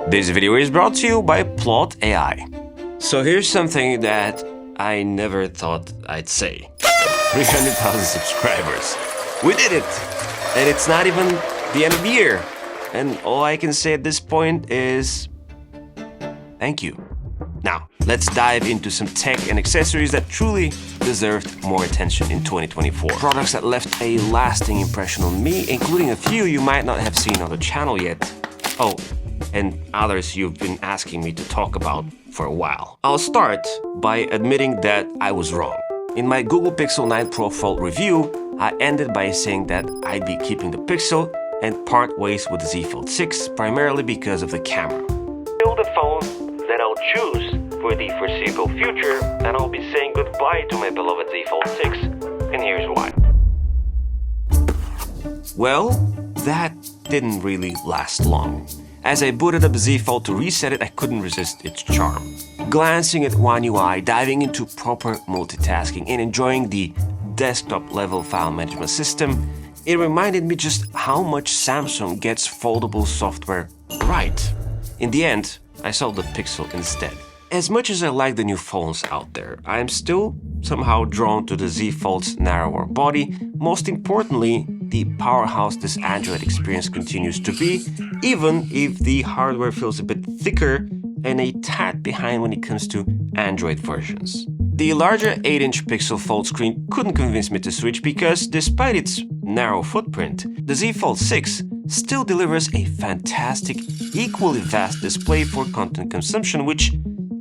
This video is brought to you by Plaud AI. So here's something that I never thought I'd say. 300,000 subscribers. We did it! And it's not even the end of the year. And all I can say at this point is thank you. Now, let's dive into some tech and accessories that truly deserved more attention in 2024. Products that left a lasting impression on me, including a few you might not have seen on the channel yet. Oh, and others you've been asking me to talk about for a while. I'll start by admitting that I was wrong. In my Google Pixel 9 Pro Fold review, I ended by saying that I'd be keeping the Pixel and part ways with the Z Fold 6, primarily because of the camera. Still the phone that I'll choose for the foreseeable future, and I'll be saying goodbye to my beloved Z Fold 6, and here's why. Well, that didn't really last long. As I booted up the Z Fold to reset it, I couldn't resist its charm. Glancing at One UI, diving into proper multitasking, and enjoying the desktop-level file management system, it reminded me just how much Samsung gets foldable software right. In the end, I sold the Pixel instead. As much as I like the new phones out there, I am still somehow drawn to the Z Fold's narrower body. Most importantly, the powerhouse this Android experience continues to be, even if the hardware feels a bit thicker and a tad behind when it comes to Android versions. The larger 8-inch Pixel Fold screen couldn't convince me to switch because, despite its narrow footprint, the Z Fold 6 still delivers a fantastic, equally vast display for content consumption, which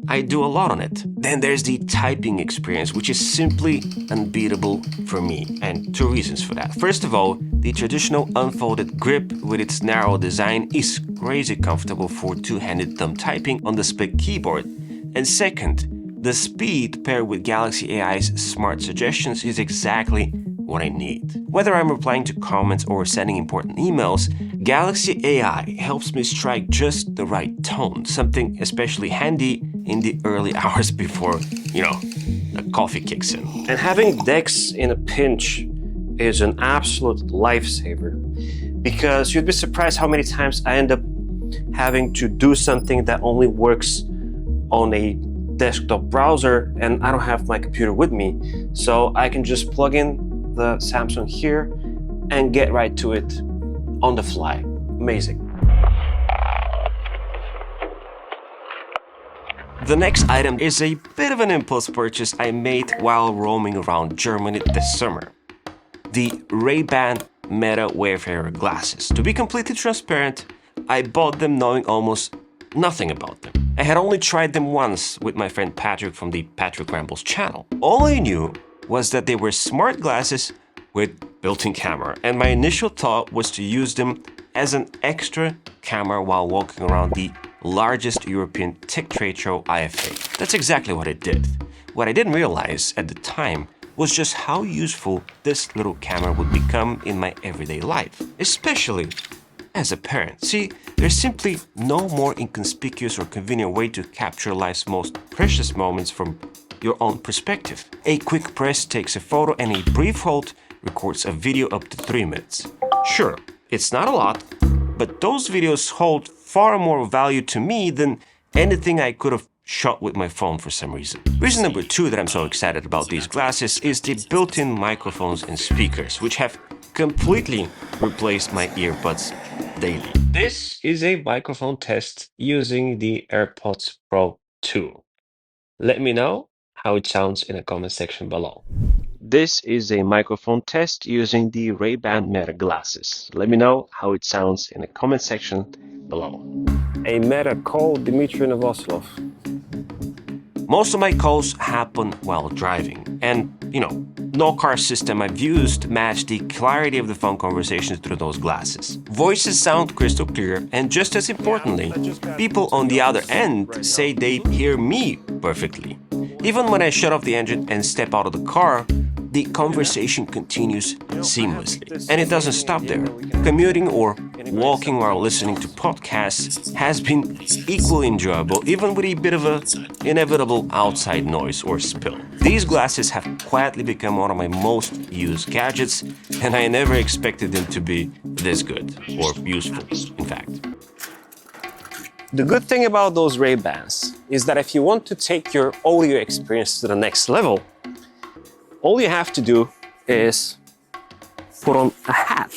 I do a lot on it. Then there's the typing experience, which is simply unbeatable for me, and two reasons for that. First of all, the traditional unfolded grip with its narrow design is crazy comfortable for two-handed thumb typing on the split keyboard. And second, the speed paired with Galaxy AI's smart suggestions is exactly what I need. Whether I'm replying to comments or sending important emails, Galaxy AI helps me strike just the right tone, something especially handy in the early hours before, the coffee kicks in. And having Dex in a pinch is an absolute lifesaver, because you'd be surprised how many times I end up having to do something that only works on a desktop browser and I don't have my computer with me, so I can just plug in the Samsung here and get right to it on the fly. Amazing. The next item is a bit of an impulse purchase I made while roaming around Germany this summer. The Ray-Ban Meta Wayfarer glasses. To be completely transparent, I bought them knowing almost nothing about them. I had only tried them once with my friend Patrick from the Patrick Rambles channel. All I knew was that they were smart glasses with built-in camera, and my initial thought was to use them as an extra camera while walking around the largest European tech trade show, IFA. That's exactly what I did. What I didn't realize at the time was just how useful this little camera would become in my everyday life, especially as a parent. See, there's simply no more inconspicuous or convenient way to capture life's most precious moments from your own perspective. A quick press takes a photo and a brief hold records a video up to 3 minutes. Sure, it's not a lot, but those videos hold far more value to me than anything I could have shot with my phone for some reason. Reason number 2 that I'm so excited about these glasses is the built-in microphones and speakers, which have completely replaced my earbuds daily. This is a microphone test using the AirPods Pro 2. Let me know how it sounds in the comment section below. This is a microphone test using the Ray-Ban Meta glasses. Let me know how it sounds in the comment section below. A Meta call, Dmitry Novoselov. Most of my calls happen while driving, and no car system I've used matched the clarity of the phone conversations through those glasses. Voices sound crystal clear, and just as importantly, people on the other end say they hear me perfectly. Even when I shut off the engine and step out of the car, the conversation continues seamlessly. And it doesn't stop there. Commuting or walking while listening to podcasts has been equally enjoyable, even with a bit of an inevitable outside noise or spill. These glasses have quietly become one of my most used gadgets, and I never expected them to be this good, or useful, in fact. The good thing about those Ray-Bans is that if you want to take your audio experience to the next level, all you have to do is put on a hat,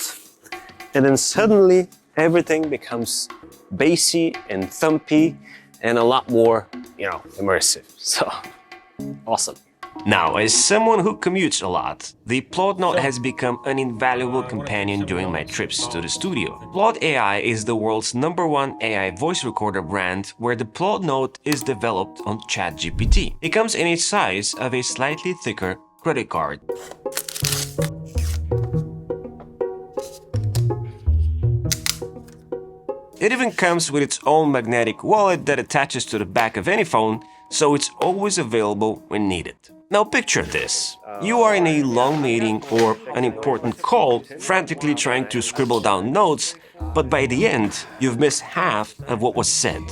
and then suddenly everything becomes bassy and thumpy and a lot more, immersive. So, awesome. Now, as someone who commutes a lot, the Plaud Note has become an invaluable companion during my trips to the studio. Plaud AI is the world's #1 AI voice recorder brand, where the Plaud Note is developed on ChatGPT. It comes in a size of a slightly thicker credit card. It even comes with its own magnetic wallet that attaches to the back of any phone, so it's always available when needed. Now picture this. You are in a long meeting or an important call, frantically trying to scribble down notes, but by the end, you've missed half of what was said.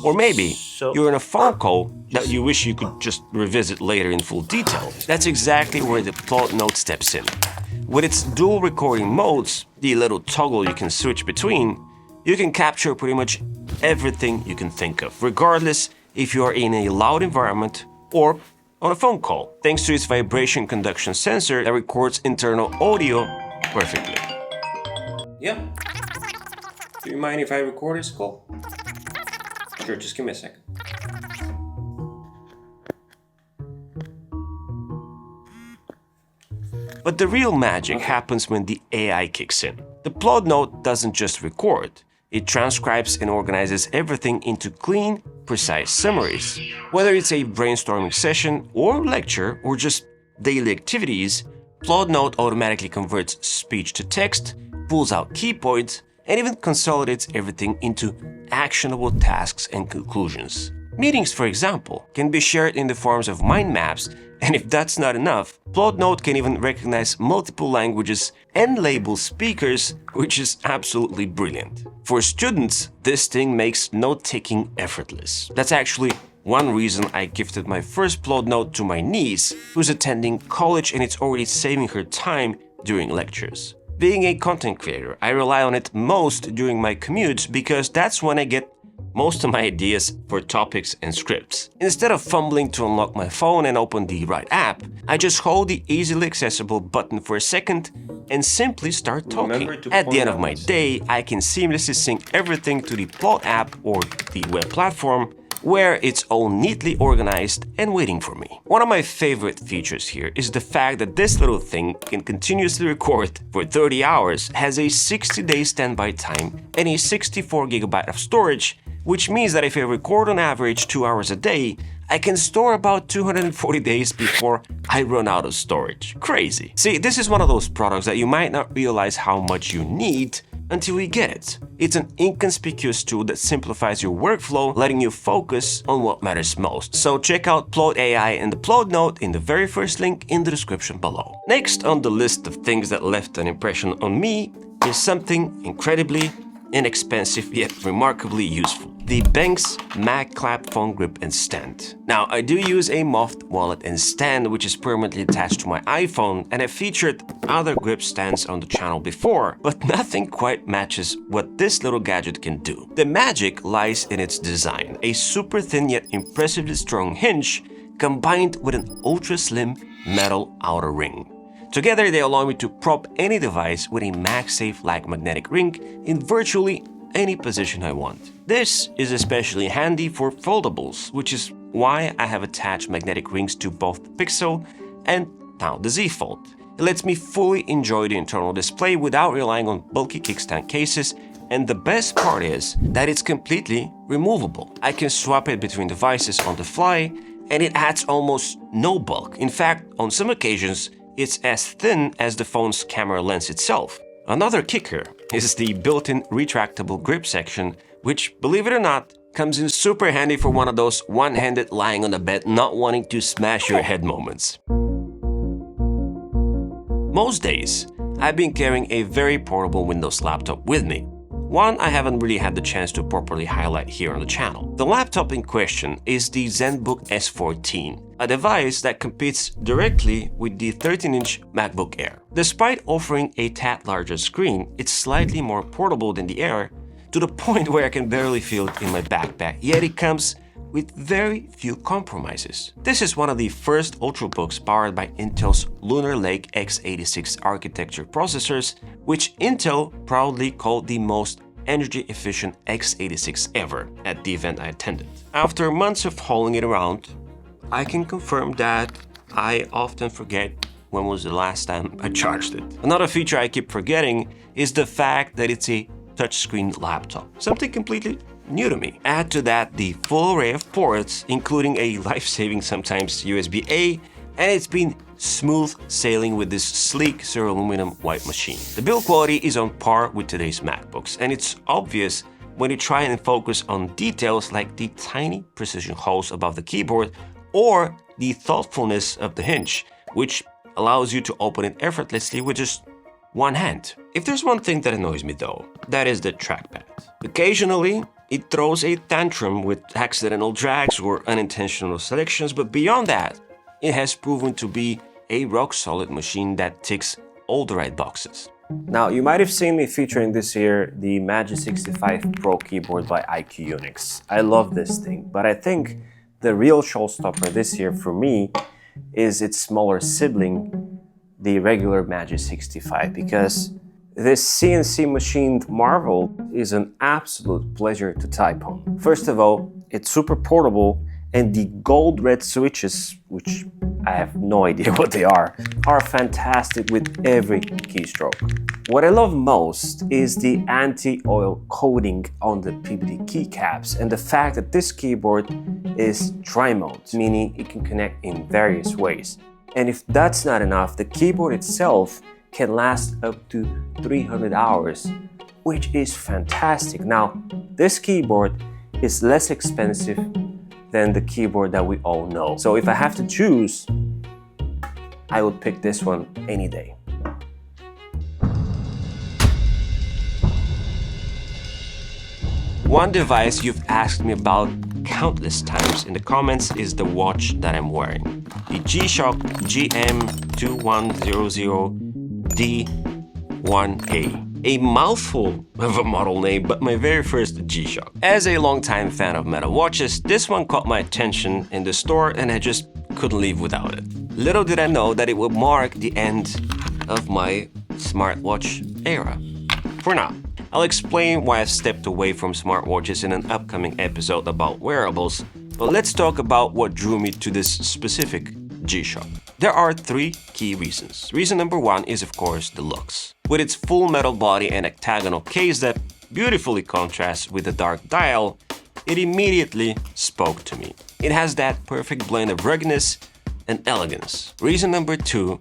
Or maybe you're in a phone call that you wish you could just revisit later in full detail. That's exactly where the Plaud Note steps in. With its dual recording modes, the little toggle you can switch between, you can capture pretty much everything you can think of, regardless if you are in a loud environment or on a phone call, thanks to its vibration conduction sensor that records internal audio perfectly. Yeah. Do you mind if I record this call? Sure, just give me a second. But the real magic happens when the AI kicks in. The Plaud Note doesn't just record. It transcribes and organizes everything into clean, precise summaries. Whether it's a brainstorming session or lecture or just daily activities, Plaud Note automatically converts speech to text, pulls out key points, and even consolidates everything into actionable tasks and conclusions. Meetings, for example, can be shared in the forms of mind maps, and if that's not enough, Plaud Note can even recognize multiple languages and label speakers, which is absolutely brilliant. For students, this thing makes note-taking effortless. That's actually one reason I gifted my first Plaud Note to my niece, who's attending college and it's already saving her time during lectures. Being a content creator, I rely on it most during my commutes because that's when I get most of my ideas for topics and scripts. Instead of fumbling to unlock my phone and open the right app, I just hold the easily accessible button for a second and simply start talking. At the end of my day, I can seamlessly sync everything to the Plaud app or the web platform, where it's all neatly organized and waiting for me. One of my favorite features here is the fact that this little thing can continuously record for 30 hours, has a 60-day standby time, and a 64GB of storage, which means that if I record on average 2 hours a day, I can store about 240 days before I run out of storage. Crazy. See, this is one of those products that you might not realize how much you need until you get it. It's an inconspicuous tool that simplifies your workflow, letting you focus on what matters most. So check out Plaud AI and the Plaud Note in the very first link in the description below. Next on the list of things that left an impression on me is something incredibly inexpensive yet remarkably useful. The Banks Mag Clap Phone Grip and Stand. Now, I do use a muffed wallet and stand which is permanently attached to my iPhone, and I've featured other grip stands on the channel before, but nothing quite matches what this little gadget can do. The magic lies in its design, a super thin yet impressively strong hinge combined with an ultra slim metal outer ring. Together, they allow me to prop any device with a MagSafe-like magnetic ring in virtually any position I want. This is especially handy for foldables, which is why I have attached magnetic rings to both the Pixel and now the Z Fold. It lets me fully enjoy the internal display without relying on bulky kickstand cases, and the best part is that it's completely removable. I can swap it between devices on the fly, and it adds almost no bulk. In fact, on some occasions, it's as thin as the phone's camera lens itself. Another kicker is the built-in retractable grip section, which, believe it or not, comes in super handy for one of those one-handed lying on the bed not wanting to smash your head moments. Most days, I've been carrying a very portable Windows laptop with me. One I haven't really had the chance to properly highlight here on the channel. The laptop in question is the ZenBook S14, a device that competes directly with the 13-inch MacBook Air. Despite offering a tad larger screen, it's slightly more portable than the Air, to the point where I can barely feel it in my backpack, yet it comes with very few compromises. This is one of the first Ultrabooks powered by Intel's Lunar Lake x86 architecture processors, which Intel proudly called the most energy-efficient x86 ever at the event I attended. After months of hauling it around, I can confirm that I often forget when was the last time I charged it. Another feature I keep forgetting is the fact that it's a touchscreen laptop, something completely new to me. Add to that the full array of ports, including a life-saving sometimes USB-A, and it's been smooth sailing with this sleek aluminum white machine. The build quality is on par with today's MacBooks, and it's obvious when you try and focus on details like the tiny precision holes above the keyboard or the thoughtfulness of the hinge, which allows you to open it effortlessly with just one hand. If there's one thing that annoys me though, that is the trackpad. Occasionally, it throws a tantrum with accidental drags or unintentional selections, but beyond that, it has proven to be a rock-solid machine that ticks all the right boxes. Now, you might have seen me featuring this year the Magic 65 Pro keyboard by IQ Unix. I love this thing, but I think the real showstopper this year for me is its smaller sibling, the regular Magic 65, because this CNC machined marvel is an absolute pleasure to type on. First of all, it's super portable, and the gold red switches, which I have no idea what they are fantastic with every keystroke. What I love most is the anti-oil coating on the PBD keycaps and the fact that this keyboard is tri-mode, meaning it can connect in various ways. And if that's not enough, the keyboard itself can last up to 300 hours, which is fantastic. Now, this keyboard is less expensive than the keyboard that we all know. So if I have to choose, I would pick this one any day. One device you've asked me about countless times in the comments is the watch that I'm wearing. The G-Shock GM2100D1A. A mouthful of a model name, but my very first G-Shock. As a longtime fan of metal watches, this one caught my attention in the store and I just couldn't leave without it. Little did I know that it would mark the end of my smartwatch era. For now, I'll explain why I've stepped away from smartwatches in an upcoming episode about wearables, but let's talk about what drew me to this specific G-Shock. There are three key reasons. Reason number one is, of course, the looks. With its full metal body and octagonal case that beautifully contrasts with the dark dial, it immediately spoke to me. It has that perfect blend of ruggedness and elegance. Reason number two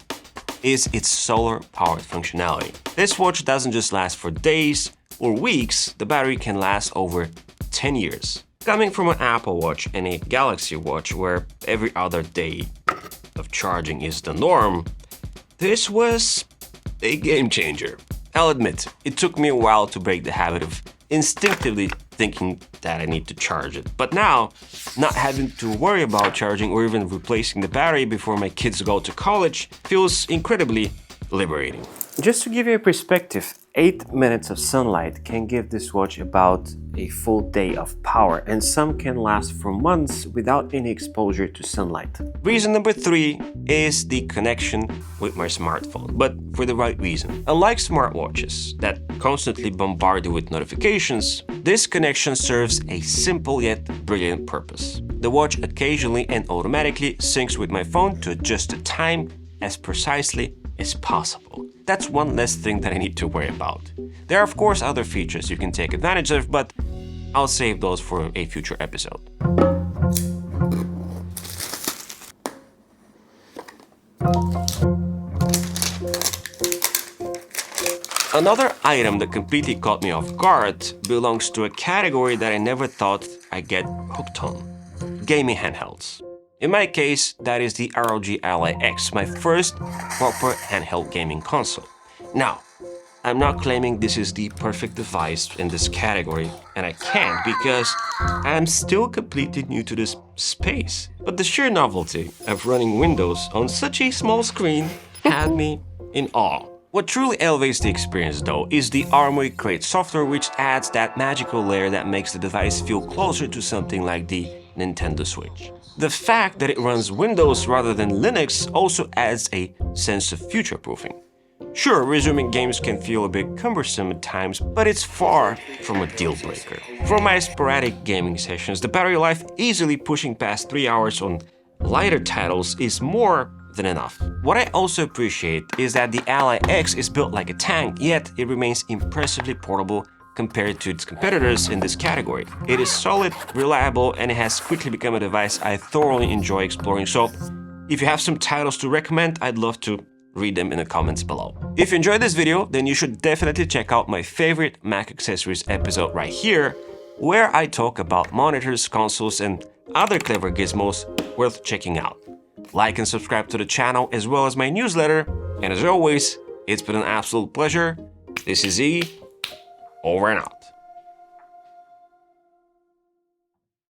is its solar-powered functionality. This watch doesn't just last for days or weeks, the battery can last over 10 years. Coming from an Apple Watch and a Galaxy Watch where every other day of charging is the norm, this was a game changer. I'll admit, it took me a while to break the habit of instinctively thinking that I need to charge it. But now, not having to worry about charging or even replacing the battery before my kids go to college feels incredibly liberating. Just to give you a perspective, 8 minutes of sunlight can give this watch about a full day of power, and some can last for months without any exposure to sunlight. Reason number three is the connection with my smartphone, but for the right reason. Unlike smartwatches that constantly bombard you with notifications, this connection serves a simple yet brilliant purpose. The watch occasionally and automatically syncs with my phone to adjust the time as precisely as possible. That's one less thing that I need to worry about. There are of course other features you can take advantage of, but I'll save those for a future episode. Another item that completely caught me off guard belongs to a category that I never thought I'd get hooked on: gaming handhelds. In my case, that is the ROG Ally X, my first proper handheld gaming console. Now, I'm not claiming this is the perfect device in this category, and I can't because I'm still completely new to this space. But the sheer novelty of running Windows on such a small screen had me in awe. What truly elevates the experience though is the Armory Crate software, which adds that magical layer that makes the device feel closer to something like the Nintendo Switch. The fact that it runs Windows rather than Linux also adds a sense of future-proofing. Sure, resuming games can feel a bit cumbersome at times, but it's far from a deal-breaker. For my sporadic gaming sessions, the battery life easily pushing past 3 hours on lighter titles is more than enough. What I also appreciate is that the Ally X is built like a tank, yet it remains impressively portable compared to its competitors in this category. It is solid, reliable, and it has quickly become a device I thoroughly enjoy exploring, so if you have some titles to recommend, I'd love to read them in the comments below. If you enjoyed this video, then you should definitely check out my favorite Mac accessories episode right here, where I talk about monitors, consoles, and other clever gizmos worth checking out. Like and subscribe to the channel as well as my newsletter, and as always, it's been an absolute pleasure. This is E, over and out.